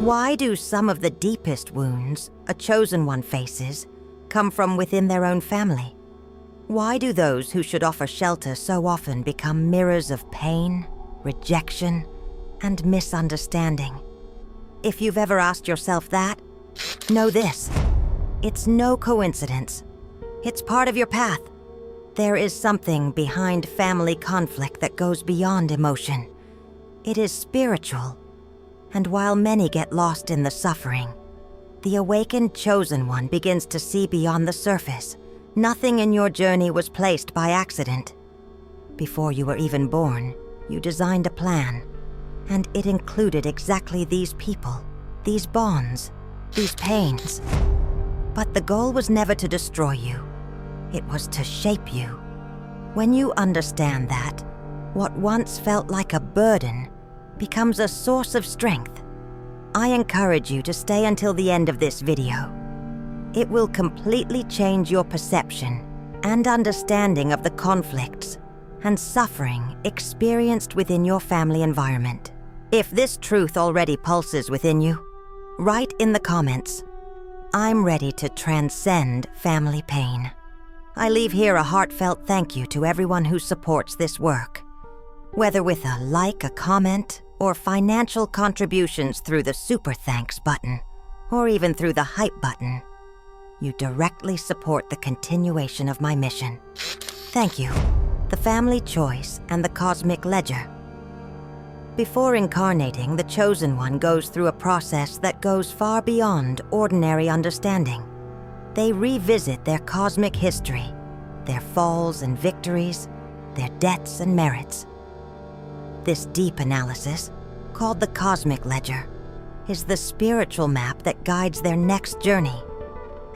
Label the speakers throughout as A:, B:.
A: Why do some of the deepest wounds a chosen one faces come from within their own family? Why do those who should offer shelter so often become mirrors of pain, rejection, and misunderstanding? If you've ever asked yourself that, know this: it's no coincidence. It's part of your path. There is something behind family conflict that goes beyond emotion. It is spiritual. And while many get lost in the suffering, the awakened chosen one begins to see beyond the surface. Nothing in your journey was placed by accident. Before you were even born, you designed a plan, and it included exactly these people, these bonds, these pains. But the goal was never to destroy you. It was to shape you. When you understand that, what once felt like a burden becomes a source of strength. I encourage you to stay until the end of this video. It will completely change your perception and understanding of the conflicts and suffering experienced within your family environment. If this truth already pulses within you, write in the comments, "I'm ready to transcend family pain." I leave here a heartfelt thank you to everyone who supports this work. Whether with a like, a comment, or financial contributions through the Super Thanks button, or even through the Hype button, you directly support the continuation of my mission. Thank you, the family choice and the cosmic ledger. Before incarnating, the chosen one goes through a process that goes far beyond ordinary understanding. They revisit their cosmic history, their falls and victories, their debts and merits. This deep analysis, called the cosmic ledger, is the spiritual map that guides their next journey.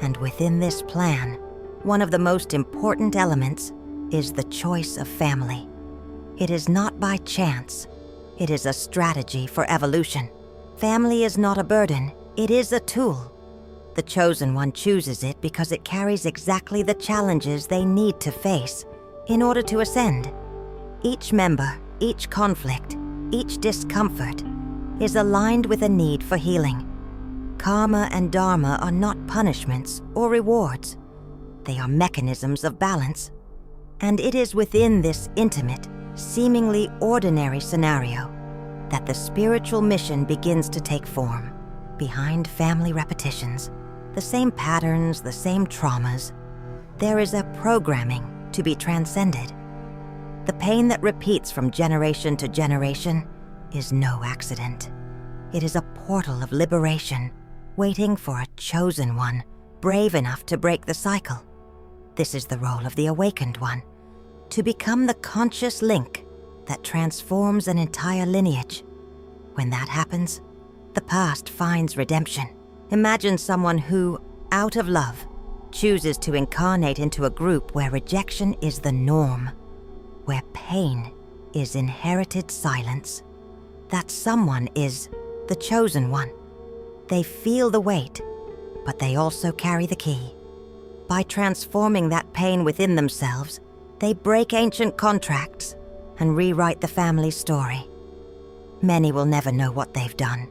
A: And within this plan, one of the most important elements is the choice of family. It is not by chance. It is a strategy for evolution. Family is not a burden, it is a tool. The chosen one chooses it because it carries exactly the challenges they need to face in order to ascend. Each member, each conflict, each discomfort is aligned with a need for healing. Karma and dharma are not punishments or rewards. They are mechanisms of balance. And it is within this intimate, seemingly ordinary scenario that the spiritual mission begins to take form. Behind family repetitions, the same patterns, the same traumas, there is a programming to be transcended. The pain that repeats from generation to generation is no accident. It is a portal of liberation, waiting for a chosen one, brave enough to break the cycle. This is the role of the awakened one, to become the conscious link that transforms an entire lineage. When that happens, the past finds redemption. Imagine someone who, out of love, chooses to incarnate into a group where rejection is the norm, where pain is inherited silence. That someone is the chosen one. They feel the weight, but they also carry the key. By transforming that pain within themselves, they break ancient contracts and rewrite the family story. Many will never know what they've done,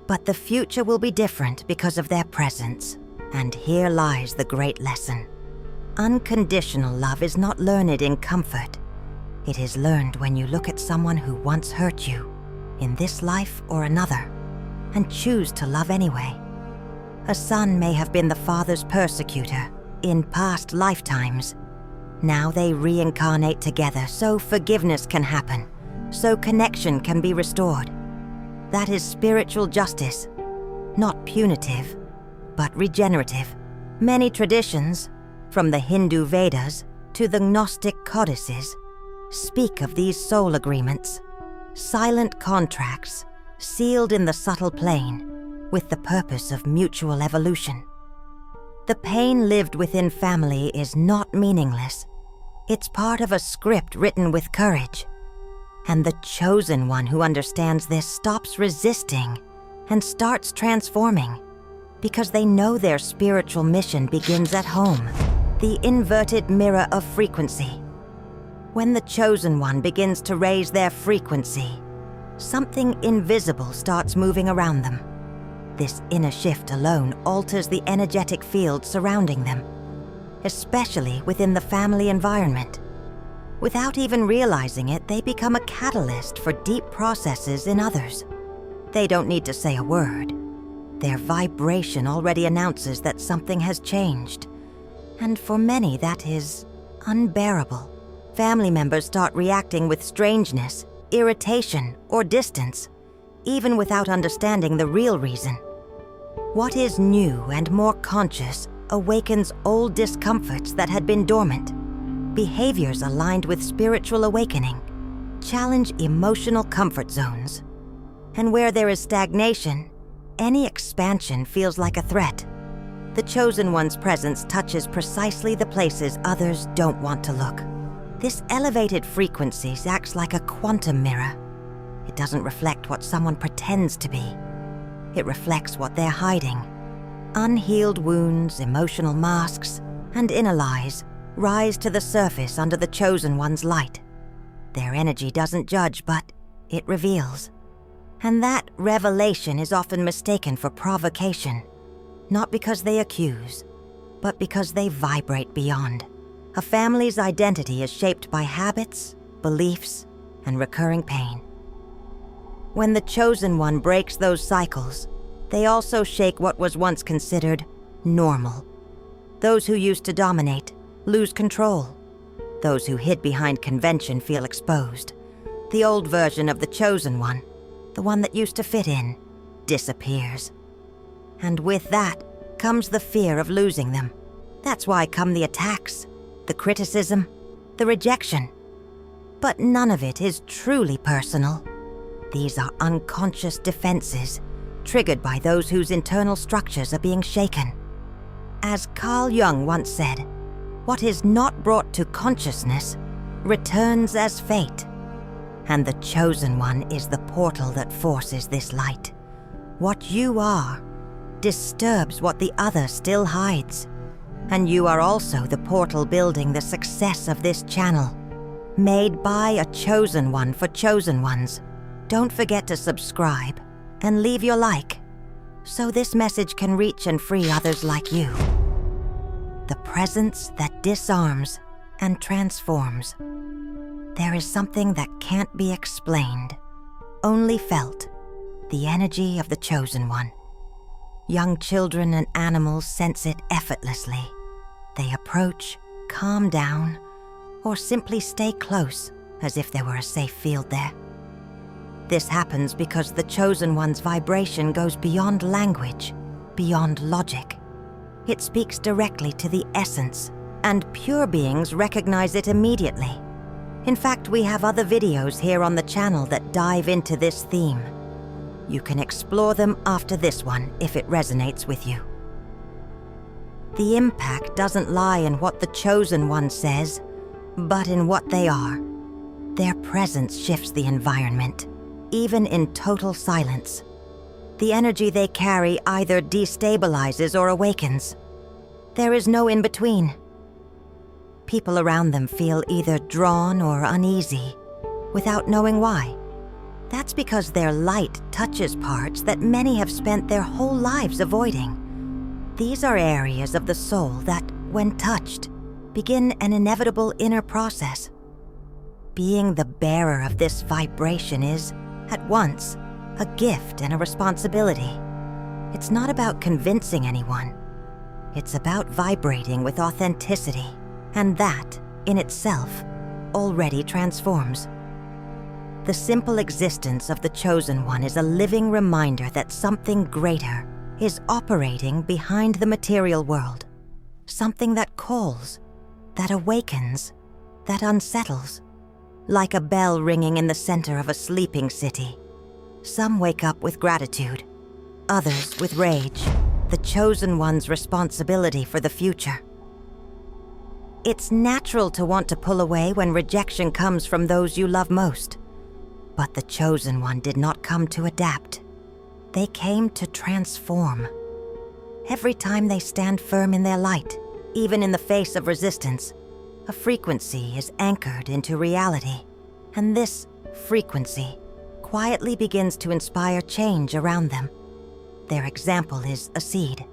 A: but the future will be different because of their presence. And here lies the great lesson. Unconditional love is not learned in comfort. It is learned when you look at someone who once hurt you, in this life or another, and choose to love anyway. A son may have been the father's persecutor in past lifetimes. Now they reincarnate together so forgiveness can happen, so connection can be restored. That is spiritual justice, not punitive, but regenerative. Many traditions, from the Hindu Vedas to the Gnostic codices, speak of these soul agreements, silent contracts sealed in the subtle plane with the purpose of mutual evolution. The pain lived within family is not meaningless. It's part of a script written with courage. And the chosen one who understands this stops resisting and starts transforming, because they know their spiritual mission begins at home, the inverted mirror of frequency. When the chosen one begins to raise their frequency, something invisible starts moving around them. This inner shift alone alters the energetic field surrounding them, especially within the family environment. Without even realizing it, they become a catalyst for deep processes in others. They don't need to say a word. Their vibration already announces that something has changed. And for many, that is unbearable. Family members start reacting with strangeness, irritation, or distance, even without understanding the real reason. What is new and more conscious awakens old discomforts that had been dormant. Behaviors aligned with spiritual awakening challenge emotional comfort zones. And where there is stagnation, any expansion feels like a threat. The Chosen One's presence touches precisely the places others don't want to look. This elevated frequency acts like a quantum mirror. It doesn't reflect what someone pretends to be. It reflects what they're hiding. Unhealed wounds, emotional masks, and inner lies rise to the surface under the Chosen One's light. Their energy doesn't judge, but it reveals. And that revelation is often mistaken for provocation, not because they accuse, but because they vibrate beyond. A family's identity is shaped by habits, beliefs, and recurring pain. When the Chosen One breaks those cycles, they also shake what was once considered normal. Those who used to dominate lose control. Those who hid behind convention feel exposed. The old version of the Chosen One, the one that used to fit in, disappears. And with that comes the fear of losing them. That's why come the attacks, the criticism, the rejection. But none of it is truly personal. These are unconscious defenses, triggered by those whose internal structures are being shaken. As Carl Jung once said, what is not brought to consciousness returns as fate. And the Chosen One is the portal that forces this light. What you are disturbs what the other still hides. And you are also the portal building the success of this channel, made by a Chosen One for Chosen Ones. Don't forget to subscribe and leave your like, so this message can reach and free others like you. The presence that disarms and transforms. There is something that can't be explained, only felt, the energy of the Chosen One. Young children and animals sense it effortlessly. They approach, calm down, or simply stay close as if there were a safe field there. This happens because the Chosen One's vibration goes beyond language, beyond logic. It speaks directly to the essence, and pure beings recognize it immediately. In fact, we have other videos here on the channel that dive into this theme. You can explore them after this one if it resonates with you. The impact doesn't lie in what the Chosen One says, but in what they are. Their presence shifts the environment, even in total silence. The energy they carry either destabilizes or awakens. There is no in-between. People around them feel either drawn or uneasy, without knowing why. That's because their light touches parts that many have spent their whole lives avoiding. These are areas of the soul that, when touched, begin an inevitable inner process. Being the bearer of this vibration is, at once, a gift and a responsibility. It's not about convincing anyone. It's about vibrating with authenticity, and that, in itself, already transforms. The simple existence of the Chosen One is a living reminder that something greater is operating behind the material world. Something that calls, that awakens, that unsettles. Like a bell ringing in the center of a sleeping city. Some wake up with gratitude, others with rage, the Chosen One's responsibility for the future. It's natural to want to pull away when rejection comes from those you love most. But the Chosen One did not come to adapt. They came to transform. Every time they stand firm in their light, even in the face of resistance, a frequency is anchored into reality. And this frequency quietly begins to inspire change around them. Their example is a seed.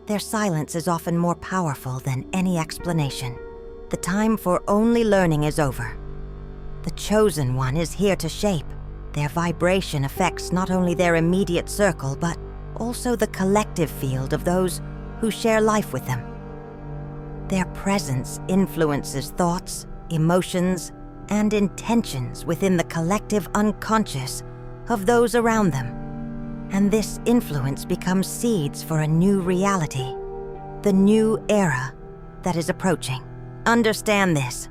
A: Their silence is often more powerful than any explanation. The time for only learning is over. The Chosen One is here to shape. Their vibration affects not only their immediate circle, but also the collective field of those who share life with them. Their presence influences thoughts, emotions, and intentions within the collective unconscious of those around them. And this influence becomes seeds for a new reality, the new era that is approaching. Understand this.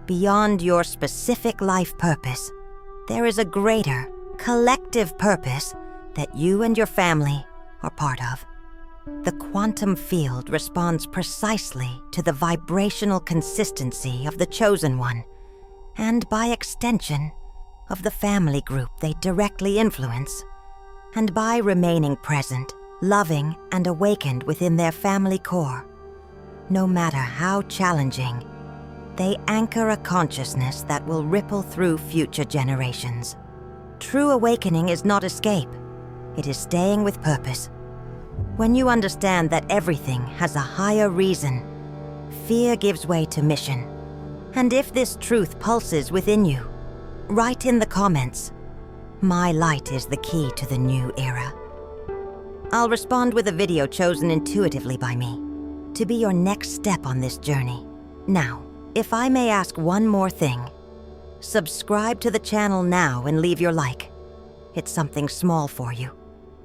A: Beyond your specific life purpose, there is a greater, collective purpose that you and your family are part of. The quantum field responds precisely to the vibrational consistency of the Chosen One, and by extension, of the family group they directly influence. And by remaining present, loving, and awakened within their family core, no matter how challenging, they anchor a consciousness that will ripple through future generations. True awakening is not escape, it is staying with purpose. When you understand that everything has a higher reason, fear gives way to mission. And if this truth pulses within you, write in the comments, "My light is the key to the new era." I'll respond with a video chosen intuitively by me, to be your next step on this journey. Now, if I may ask one more thing, subscribe to the channel now and leave your like. It's something small for you,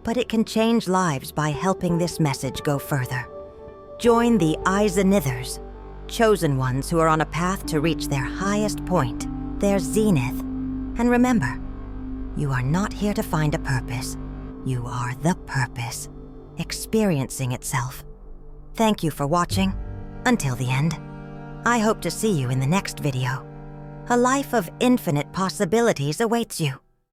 A: but it can change lives by helping this message go further. Join the Eyes and Nithers, chosen ones who are on a path to reach their highest point, their zenith. And remember, you are not here to find a purpose. You are the purpose, experiencing itself. Thank you for watching. Until the end, I hope to see you in the next video. A life of infinite possibilities awaits you.